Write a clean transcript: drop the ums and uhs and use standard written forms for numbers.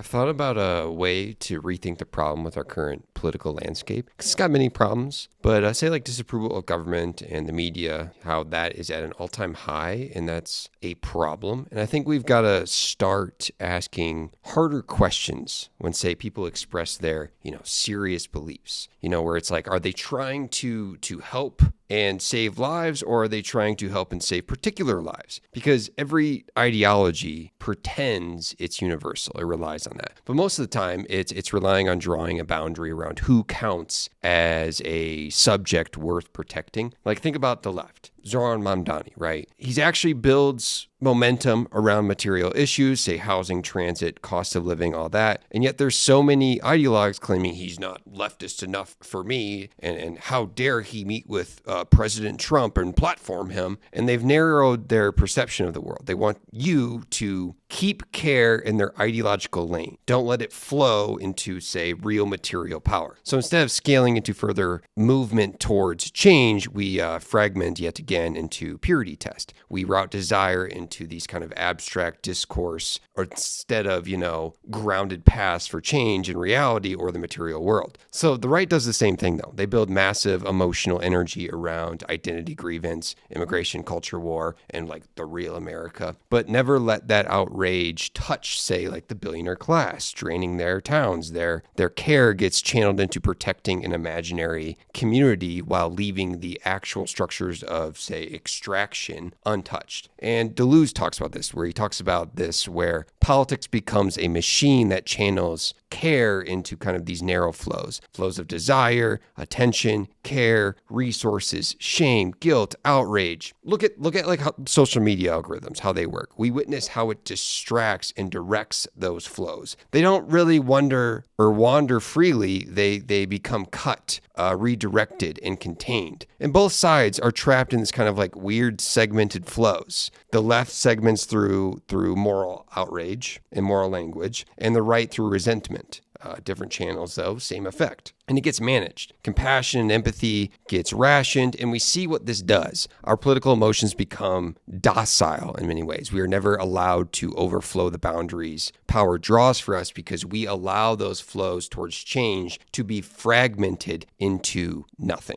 I've thought about a way to rethink the problem with our current political landscape. 'Cause it's got many problems, but I say like disapproval of government and the media, how that is at an all-time high, and that's a problem. And I think we've got to start asking harder questions when, say, people express their, serious beliefs. Where it's like, are they trying to help and save lives, or are they trying to help and save particular lives? Because every ideology pretends it's universal. It relies on that. But most of the time, it's relying on drawing a boundary around who counts as a subject worth protecting. Like, think about the left. Zoran Mamdani, right? He actually builds momentum around material issues, say housing, transit, cost of living, all that. And yet there's so many ideologues claiming he's not leftist enough for me, and how dare he meet with President Trump and platform him. And they've narrowed their perception of the world. They want you to keep care in their ideological lane. Don't let it flow into, say, real material power. So instead of scaling into further movement towards change, we fragment yet again into purity test. We route desire into these kind of abstract discourse, or instead of, grounded paths for change in reality or the material world. So the right does the same thing, though. They build massive emotional energy around identity grievance, immigration, culture war, and like the real America, but never let that outrage touch, say, like the billionaire class, draining their towns. Their care gets channeled into protecting an imaginary community while leaving the actual structures of, say, extraction untouched. And Deleuze talks about this, where he talks about this, where politics becomes a machine that channels care into kind of these narrow flows of desire, attention, care, resources, shame, guilt, outrage. Look at like how social media algorithms, how they work. We witness how it distracts and directs those flows. They don't really wander freely. They become cut, redirected, and contained. And both sides are trapped in this kind of like weird segmented flows. The left segments through moral outrage and moral language, and the right through resentment. Different channels, though, same effect. And it gets managed. Compassion and empathy gets rationed, and we see what this does. Our political emotions become docile in many ways. We are never allowed to overflow the boundaries power draws for us, because we allow those flows towards change to be fragmented into nothing.